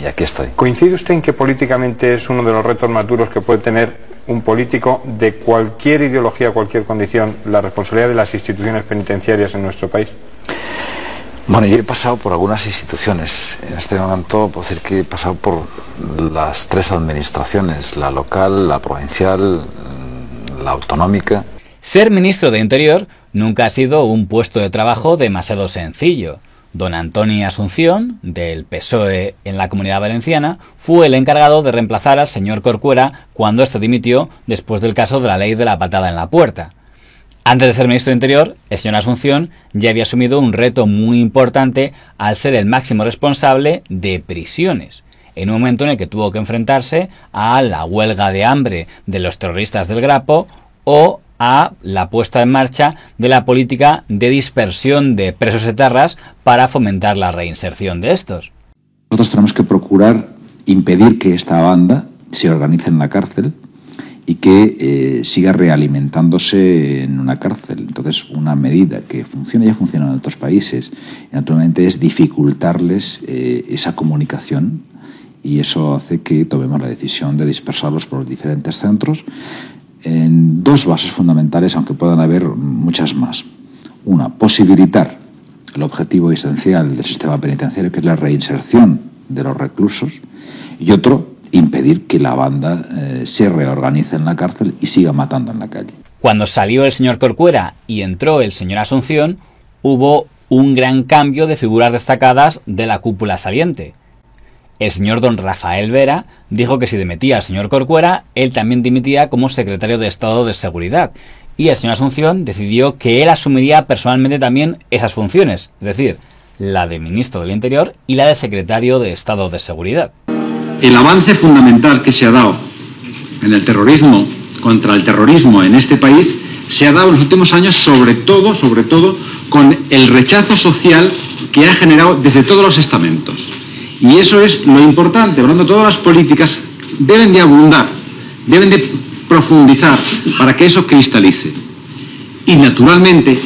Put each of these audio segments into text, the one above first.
y aquí estoy. ¿Coincide usted en que políticamente es uno de los retos más duros que puede tener un político de cualquier ideología, cualquier condición, la responsabilidad de las instituciones penitenciarias en nuestro país? Bueno, yo he pasado por algunas instituciones. En este momento puedo decir que he pasado por las 3 administraciones, la local, la provincial, la autonómica. Ser ministro de Interior nunca ha sido un puesto de trabajo demasiado sencillo. Don Antoni Asunción, del PSOE en la Comunidad Valenciana, fue el encargado de reemplazar al señor Corcuera cuando éste dimitió después del caso de la ley de la patada en la puerta. Antes de ser ministro de Interior, el señor Asunción ya había asumido un reto muy importante al ser el máximo responsable de prisiones, en un momento en el que tuvo que enfrentarse a la huelga de hambre de los terroristas del Grapo o a la puesta en marcha de la política de dispersión de presos etarras para fomentar la reinserción de estos. Nosotros tenemos que procurar impedir que esta banda se organice en la cárcel y que siga realimentándose en una cárcel. Entonces, una medida que funciona, ya funciona en otros países, y naturalmente es dificultarles esa comunicación, y eso hace que tomemos la decisión de dispersarlos por los diferentes centros en 2 bases fundamentales, aunque puedan haber muchas más. Una, posibilitar el objetivo esencial del sistema penitenciario, que es la reinserción de los reclusos, y otro, impedir que la banda se reorganice en la cárcel y siga matando en la calle. Cuando salió el señor Corcuera y entró el señor Asunción, hubo un gran cambio de figuras destacadas de la cúpula saliente. El señor don Rafael Vera dijo que si dimitía al señor Corcuera, él también dimitía como secretario de Estado de Seguridad. Y el señor Asunción decidió que él asumiría personalmente también esas funciones, es decir, la de ministro del Interior y la de secretario de Estado de Seguridad. El avance fundamental que se ha dado en el terrorismo, contra el terrorismo en este país, se ha dado en los últimos años sobre todo con el rechazo social que ha generado desde todos los estamentos. Y eso es lo importante. Por lo tanto, todas las políticas deben de abundar, deben de profundizar para que eso cristalice. Y naturalmente,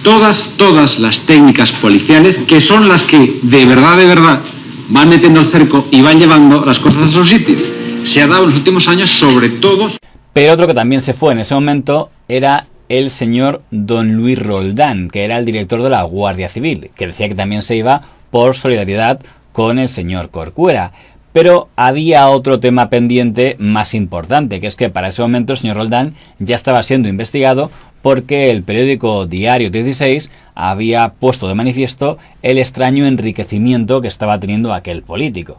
todas las técnicas policiales, que son las que de verdad van metiendo el cerco y van llevando las cosas a sus sitios, se ha dado en los últimos años sobre todo. Pero otro que también se fue en ese momento era el señor don Luis Roldán, que era el director de la Guardia Civil, que decía que también se iba por solidaridad con el señor Corcuera. Pero había otro tema pendiente más importante, que es que para ese momento el señor Roldán ya estaba siendo investigado porque el periódico Diario 16 había puesto de manifiesto el extraño enriquecimiento que estaba teniendo aquel político.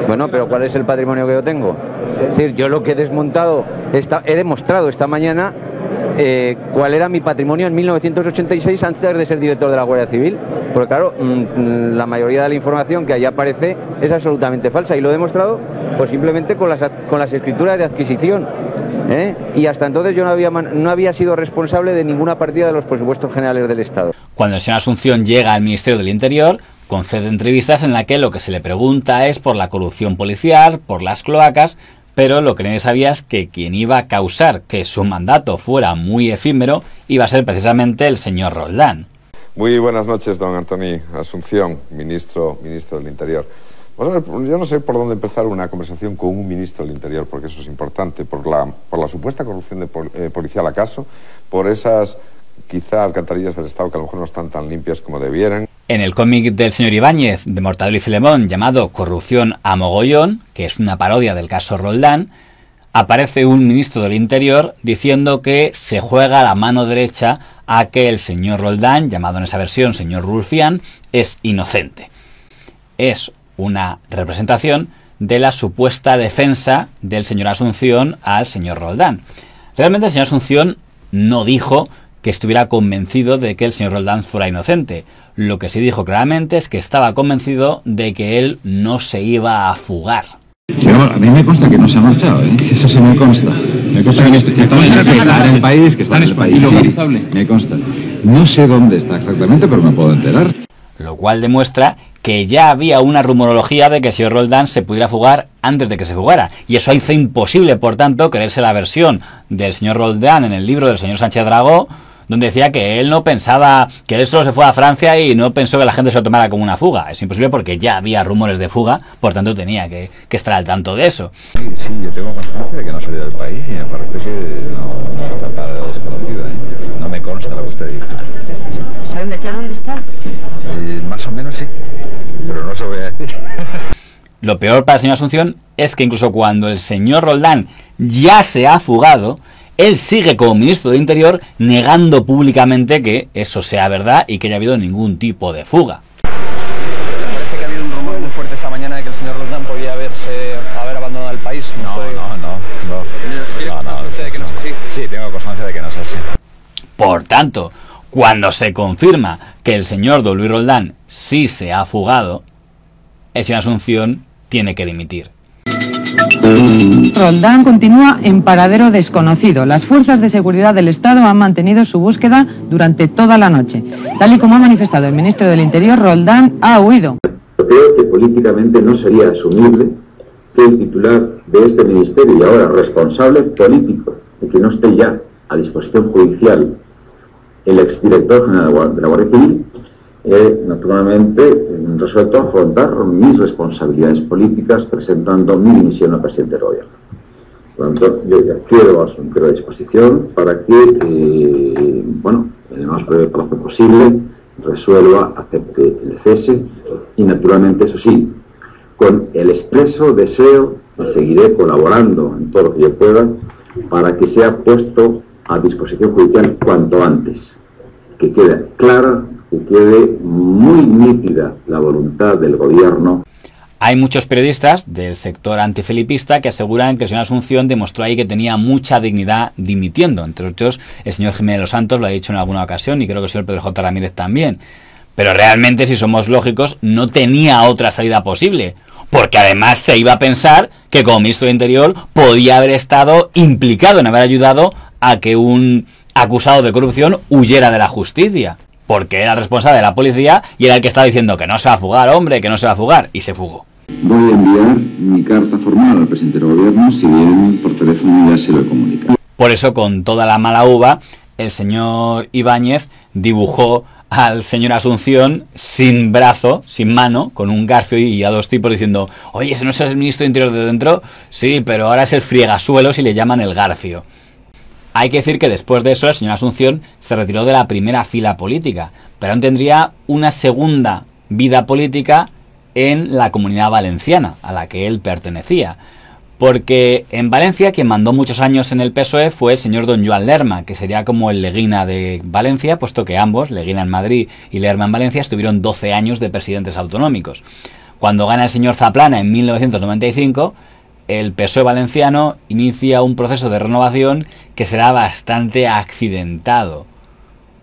Bueno, pero ¿cuál es el patrimonio que yo tengo? Es decir, yo lo que he demostrado esta mañana cuál era mi patrimonio en 1986 antes de ser director de la Guardia Civil. Porque claro, la mayoría de la información que allí aparece es absolutamente falsa y lo he demostrado pues simplemente con las escrituras de adquisición. Y hasta entonces yo no había sido responsable de ninguna partida de los presupuestos generales del Estado. Cuando el señor Asunción llega al Ministerio del Interior, concede entrevistas en las que lo que se le pregunta es por la corrupción policial, por las cloacas, pero lo que nadie sabía es que quien iba a causar que su mandato fuera muy efímero iba a ser precisamente el señor Roldán. Muy buenas noches, don Antoni Asunción, ministro del Interior. Vamos a ver, yo no sé por dónde empezar una conversación con un ministro del Interior, porque eso es importante, por la supuesta corrupción policial, acaso, por esas quizá alcantarillas del Estado que a lo mejor no están tan limpias como debieran. En el cómic del señor Ibáñez, de Mortadelo y Filemón, llamado Corrupción a mogollón, que es una parodia del caso Roldán, aparece un ministro del Interior diciendo que se juega la mano derecha a que el señor Roldán, llamado en esa versión señor Rulfián, es inocente. Es una representación de la supuesta defensa del señor Asunción al señor Roldán. Realmente el señor Asunción no dijo que estuviera convencido de que el señor Roldán fuera inocente. Lo que sí dijo claramente es que estaba convencido de que él no se iba a fugar. Pero a mí me consta que no se ha marchado, ¿eh? Eso sí me consta. Me consta que está en el país, que está en el país. Sí, me consta. No sé dónde está exactamente, pero me puedo enterar. Lo cual demuestra que ya había una rumorología de que el señor Roldán se pudiera fugar antes de que se fugara. Y eso hizo imposible, por tanto, creerse la versión del señor Roldán en el libro del señor Sánchez Dragó, donde decía que él no pensaba, que él solo se fue a Francia y no pensó que la gente se lo tomara como una fuga. Es imposible porque ya había rumores de fuga, por tanto tenía que estar al tanto de eso. Sí, yo tengo constancia de que no salió del país y me parece que no está para desconocido, ¿eh? No me consta lo que usted dice. ¿Saben de dónde está? Más o menos sí, pero no se lo voy a decir. Lo peor para el señor Asunción es que incluso cuando el señor Roldán ya se ha fugado, él sigue como ministro de Interior negando públicamente que eso sea verdad y que haya habido ningún tipo de fuga. Parece que ha habido un rumor muy fuerte esta mañana de que el señor Roldán podía haber abandonado el país. No. ¿Tiene constancia de que no es así? Sí, tengo constancia de que no es así. Por tanto, cuando se confirma que el señor don Luis Roldán sí se ha fugado, el señor Asunción tiene que dimitir. Roldán continúa en paradero desconocido. Las fuerzas de seguridad del Estado han mantenido su búsqueda durante toda la noche. Tal y como ha manifestado el ministro del Interior, Roldán ha huido. Creo que políticamente no sería asumible que el titular de este ministerio y ahora responsable político de que no esté ya a disposición judicial el exdirector general de la Guardia Civil, naturalmente resuelto a afrontar mis responsabilidades políticas presentando mi dimisión al presidente del gobierno. Por lo tanto, yo ya quedo a disposición para que, en el más breve plazo posible, resuelva, acepte el cese y, naturalmente, eso sí, con el expreso deseo y seguiré colaborando en todo lo que yo pueda para que sea puesto a disposición judicial cuanto antes, que quede clara, que quede muy nítida la voluntad del gobierno. Hay muchos periodistas del sector antifelipista que aseguran que el señor Asunción demostró ahí que tenía mucha dignidad dimitiendo. Entre otros, el señor Jiménez Los Santos lo ha dicho en alguna ocasión y creo que el señor Pedro J. Ramírez también. Pero realmente, si somos lógicos, no tenía otra salida posible. Porque además se iba a pensar que como ministro de Interior podía haber estado implicado en haber ayudado a que un acusado de corrupción huyera de la justicia. Porque era el responsable de la policía y era el que estaba diciendo que no se va a fugar, hombre, que no se va a fugar. Y se fugó. Voy a enviar mi carta formal al presidente del gobierno, si bien por teléfono ya se lo he comunicado. Por eso, con toda la mala uva, el señor Ibáñez dibujó al señor Asunción sin brazo, sin mano, con un garfio y a dos tipos diciendo: oye, ¿ese no es el ministro de Interior de dentro? Sí, pero ahora es el friegasuelos y le llaman el garfio. Hay que decir que después de eso el señor Asunción se retiró de la primera fila política, pero aún tendría una segunda vida política en la Comunidad Valenciana, a la que él pertenecía. Porque en Valencia quien mandó muchos años en el PSOE fue el señor don Joan Lerma, que sería como el Leguina de Valencia, puesto que ambos, Leguina en Madrid y Lerma en Valencia, estuvieron 12 años de presidentes autonómicos. Cuando gana el señor Zaplana en 1995, el PSOE valenciano inicia un proceso de renovación que será bastante accidentado,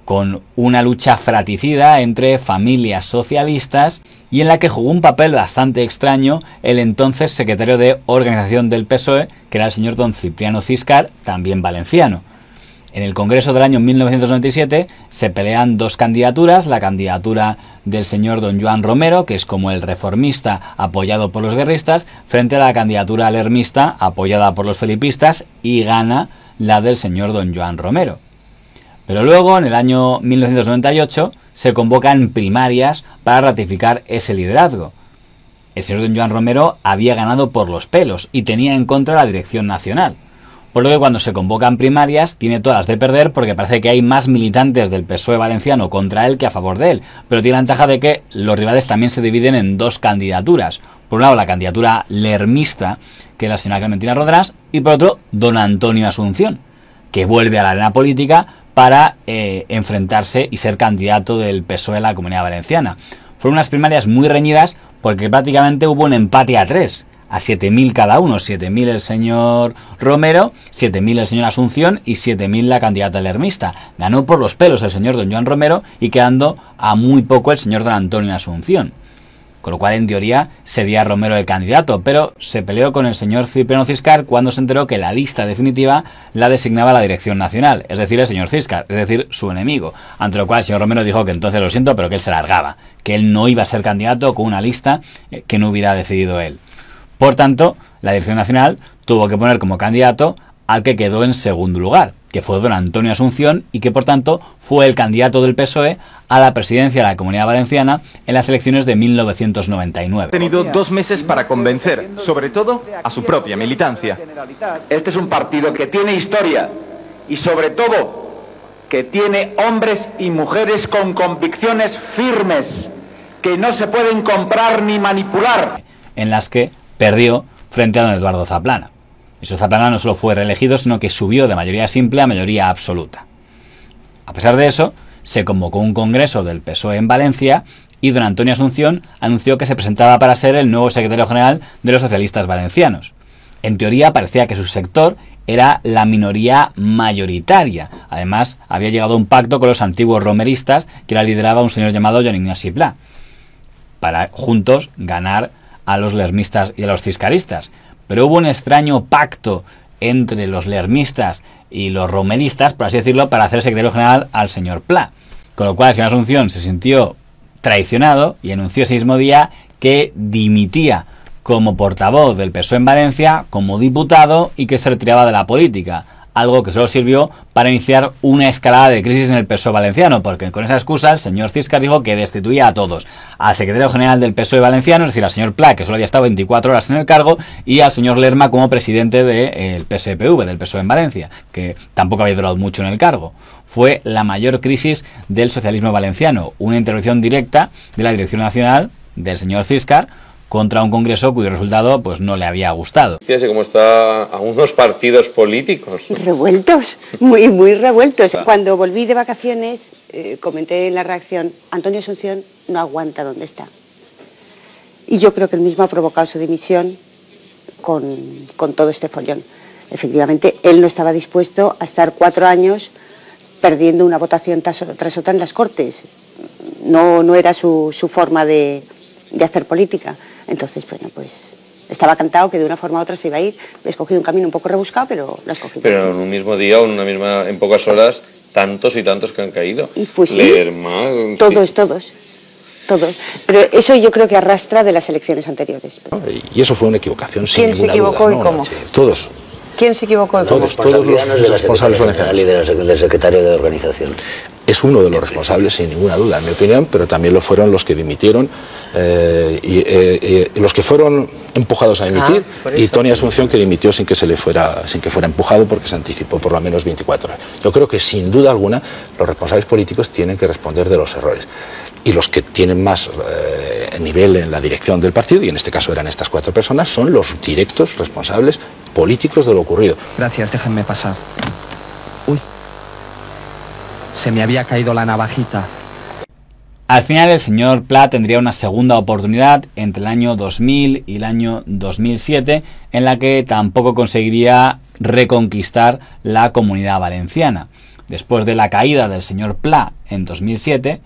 con una lucha fratricida entre familias socialistas y en la que jugó un papel bastante extraño el entonces secretario de Organización del PSOE, que era el señor don Cipriano Ciscar, también valenciano. En el Congreso del año 1997 se pelean dos candidaturas, la candidatura del señor don Joan Romero, que es como el reformista apoyado por los guerristas, frente a la candidatura lermista apoyada por los felipistas, y gana la del señor don Joan Romero. Pero luego, en el año 1998, se convocan primarias para ratificar ese liderazgo. El señor don Joan Romero había ganado por los pelos y tenía en contra la dirección nacional. Por lo que cuando se convocan primarias tiene todas de perder, porque parece que hay más militantes del PSOE valenciano contra él que a favor de él. Pero tiene la ventaja de que los rivales también se dividen en dos candidaturas. Por un lado la candidatura lermista, que es la señora Clementina Rodrás, y por otro don Antonio Asunción, que vuelve a la arena política para enfrentarse y ser candidato del PSOE en la Comunidad Valenciana. Fueron unas primarias muy reñidas porque prácticamente hubo un empate a 3. A 7.000 cada uno, 7.000 el señor Romero, 7.000 el señor Asunción y 7.000 la candidata lermista. Ganó por los pelos el señor don Joan Romero y quedando a muy poco el señor don Antonio Asunción. Con lo cual, en teoría, sería Romero el candidato, pero se peleó con el señor Cipriano Ciscar cuando se enteró que la lista definitiva la designaba la Dirección Nacional, es decir, el señor Ciscar, es decir, su enemigo. Ante lo cual el señor Romero dijo que entonces lo siento, pero que él se largaba, que él no iba a ser candidato con una lista que no hubiera decidido él. Por tanto, la Dirección Nacional tuvo que poner como candidato al que quedó en segundo lugar, que fue don Antonio Asunción y que por tanto fue el candidato del PSOE a la presidencia de la Comunidad Valenciana en las elecciones de 1999. Ha tenido 2 meses para convencer, sobre todo, a su propia militancia. Este es un partido que tiene historia y sobre todo que tiene hombres y mujeres con convicciones firmes que no se pueden comprar ni manipular. En las que perdió frente a don Eduardo Zaplana. Y su Zaplana no solo fue reelegido, sino que subió de mayoría simple a mayoría absoluta. A pesar de eso, se convocó un congreso del PSOE en Valencia y don Antonio Asunción anunció que se presentaba para ser el nuevo secretario general de los socialistas valencianos. En teoría parecía que su sector era la minoría mayoritaria. Además, había llegado a un pacto con los antiguos romeristas que la lideraba un señor llamado Joan Ignasi Pla, para juntos ganar a los lermistas y a los ciscaristas. Pero hubo un extraño pacto entre los lermistas y los romeristas, por así decirlo, para hacer secretario general al señor Pla. Con lo cual el señor Asunción se sintió traicionado y anunció ese mismo día que dimitía como portavoz del PSOE en Valencia, como diputado, y que se retiraba de la política. Algo que solo sirvió para iniciar una escalada de crisis en el PSOE valenciano, porque con esa excusa el señor Ciscar dijo que destituía a todos, al secretario general del PSOE valenciano, es decir, al señor Pla, que solo había estado 24 horas en el cargo, y al señor Lerma como presidente del PSPV, del PSOE en Valencia, que tampoco había durado mucho en el cargo. Fue la mayor crisis del socialismo valenciano, una intervención directa de la Dirección Nacional del señor Ciscar contra un congreso cuyo resultado pues no le había gustado. Fíjese cómo está a unos partidos políticos. Revueltos, muy revueltos. Cuando volví de vacaciones, comenté en la reacción, Antonio Asunción no aguanta donde está. Y yo creo que él mismo ha provocado su dimisión con todo este follón. Efectivamente, él no estaba dispuesto a estar 4 años perdiendo una votación tras otra en las Cortes. No era su forma de hacer política. Entonces, bueno, pues estaba cantado que de una forma u otra se iba a ir. He escogido un camino un poco rebuscado, pero lo he escogido. Pero en un mismo día o en pocas horas, tantos y tantos que han caído. Pues sí, Lerma, todos. Pero eso yo creo que arrastra de las elecciones anteriores. Y eso fue una equivocación, sin ¿Quién se equivocó duda, y cómo? Todos. ¿Quién se equivocó y cómo? Todos los responsables y del secretario de organización. Es uno de los responsables, sin ninguna duda, en mi opinión, pero también lo fueron los que dimitieron y los que fueron empujados a dimitir, y Toni Asunción, que dimitió sin que fuera empujado, porque se anticipó por lo menos 24 horas. Yo creo que sin duda alguna los responsables políticos tienen que responder de los errores, y los que tienen más nivel en la dirección del partido, y en este caso eran estas 4 personas, son los directos responsables políticos de lo ocurrido. Gracias, déjenme pasar. Uy, se me había caído la navajita. Al final el señor Pla tendría una segunda oportunidad entre el año 2000 y el año 2007, en la que tampoco conseguiría reconquistar la Comunidad Valenciana. Después de la caída del señor Pla en 2007,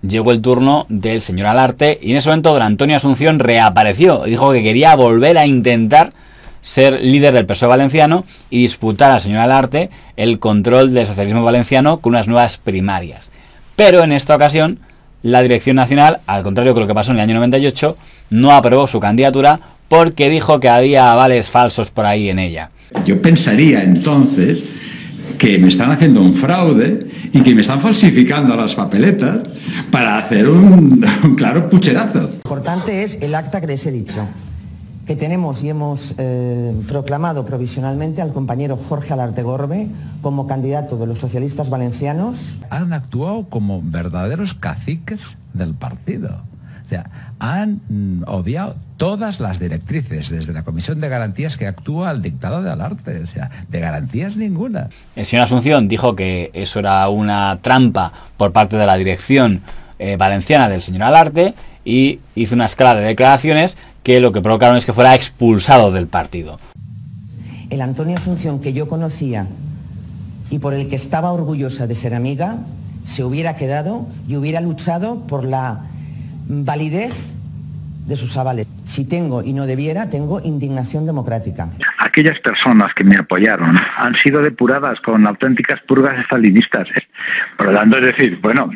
llegó el turno del señor Alarte, y en ese momento don Antonio Asunción reapareció. Dijo que quería volver a intentar ser líder del PSOE valenciano y disputar al señor Alarte el control del socialismo valenciano con unas nuevas primarias. Pero en esta ocasión la Dirección Nacional, al contrario que lo que pasó en el año 98, no aprobó su candidatura porque dijo que había avales falsos por ahí en ella. Yo pensaría entonces que me están haciendo un fraude y que me están falsificando las papeletas para hacer un claro pucherazo. Lo importante es el acta que les he dicho, que tenemos y hemos proclamado provisionalmente al compañero Jorge Alarte Gorbe como candidato de los socialistas valencianos. Han actuado como verdaderos caciques del partido. O sea, han obviado todas las directrices, desde la Comisión de Garantías que actúa al dictado de Alarte. O sea, de garantías ninguna. El señor Asunción dijo que eso era una trampa por parte de la dirección valenciana del señor Alarte, y hizo una escala de declaraciones que lo que provocaron es que fuera expulsado del partido. El Antonio Asunción que yo conocía y por el que estaba orgullosa de ser amiga, se hubiera quedado y hubiera luchado por la validez de sus avales. Si tengo y no debiera, tengo indignación democrática. Aquellas personas que me apoyaron han sido depuradas con auténticas purgas estalinistas. Por lo tanto, es decir, bueno,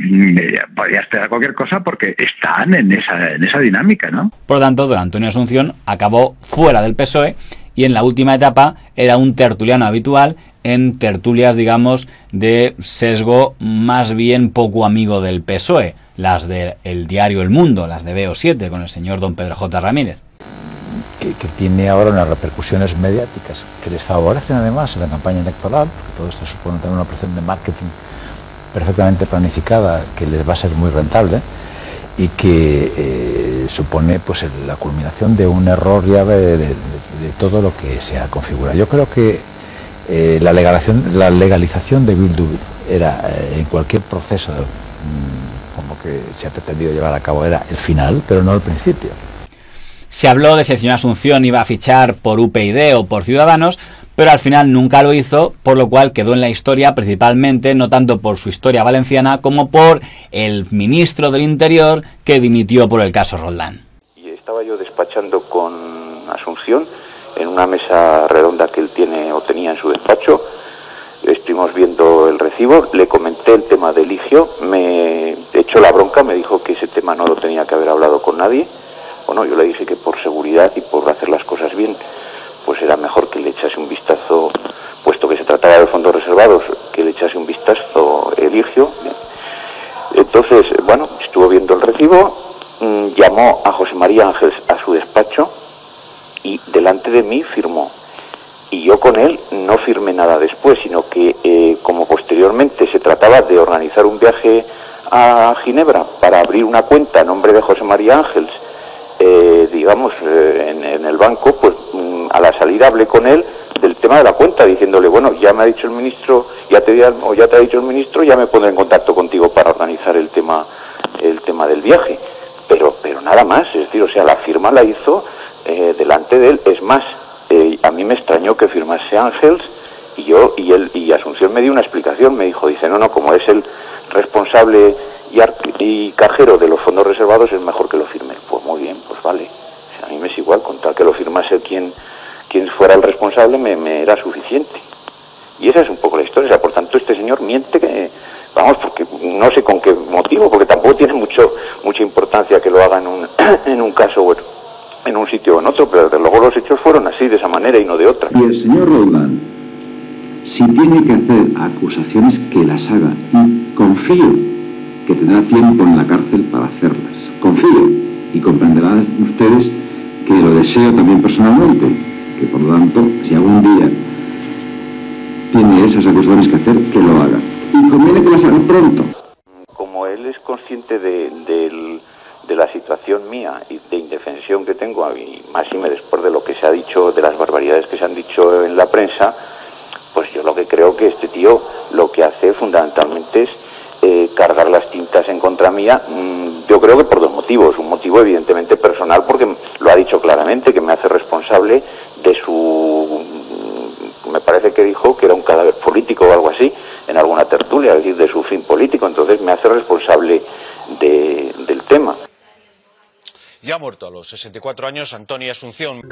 podría esperar cualquier cosa porque están en esa dinámica, ¿no? Por lo tanto, don Antonio Asunción acabó fuera del PSOE y en la última etapa era un tertuliano habitual en tertulias, digamos, de sesgo más bien poco amigo del PSOE, las del diario El Mundo, las de BO7, con el señor don Pedro J. Ramírez. Que tiene ahora unas repercusiones mediáticas que les favorecen además en la campaña electoral, porque todo esto supone también una operación de marketing perfectamente planificada que les va a ser muy rentable y que supone pues la culminación de un error grave de todo lo que se ha configurado. Yo creo que la legalización de Bildu era en cualquier proceso como que se ha pretendido llevar a cabo era el final, pero no el principio. Se habló de si el señor Asunción iba a fichar por UPyD o por Ciudadanos, pero al final nunca lo hizo, por lo cual quedó en la historia principalmente no tanto por su historia valenciana como por el ministro del Interior que dimitió por el caso Roldán. Y estaba yo despachando con Asunción en una mesa redonda que él tiene o tenía en su despacho. Estuvimos viendo el recibo, le comenté el tema de Eligio, me echó la bronca, me dijo que ese tema no lo tenía que haber hablado con nadie. Bueno, yo le dije que por seguridad y por hacer las cosas bien, pues era mejor que le echase un vistazo, puesto que se trataba de fondos reservados, que le echase un vistazo Eligio. Entonces, bueno, estuvo viendo el recibo, llamó a José María Ángels a su despacho y delante de mí firmó. Y yo con él no firmé nada después, sino que como posteriormente se trataba de organizar un viaje a Ginebra para abrir una cuenta a nombre de José María Ángels, digamos, en el banco, pues a la salida hablé con él del tema de la cuenta, diciéndole, bueno, ya me ha dicho el ministro, ya te ha dicho el ministro, ya me pondré en contacto contigo para organizar el tema del viaje, pero nada más, es decir, o sea, la firma la hizo delante de él. Es más, a mí me extrañó que firmase Ángels y Asunción me dio una explicación, me dijo, dice, no, como es el responsable y cajero de los fondos reservados, es mejor que lo firme. Pues muy bien, pues vale, o sea, a mí me es igual, con tal que lo firmase quien fuera el responsable me era suficiente. Y esa es un poco la historia. O sea, por tanto, este señor miente, porque no sé con qué motivo, porque tampoco tiene mucha importancia que lo haga en un caso o en un sitio o en otro, pero desde luego los hechos fueron así, de esa manera y no de otra. Y el señor Roldán, si tiene que hacer acusaciones, que las haga, y confío que tendrá tiempo en la cárcel para hacerlas. Confío, y comprenderán ustedes que lo deseo también personalmente, que por lo tanto, si algún día tiene esas acusaciones que hacer, que lo haga. Y conviene que las haga pronto. Como él es consciente de la situación mía y de indefensión que tengo, y máxime después de lo que se ha dicho, de las barbaridades que se han dicho en la prensa, pues yo lo que creo que este tío lo que hace fundamentalmente es cargar las tintas en contra mía. Yo creo que por dos motivos. Un motivo evidentemente personal, porque lo ha dicho claramente, que me hace responsable de su... me parece que dijo que era un cadáver político o algo así, en alguna tertulia, es decir, de su fin político. Entonces me hace responsable del tema. Ya ha muerto a los 64 años Antonio Asunción.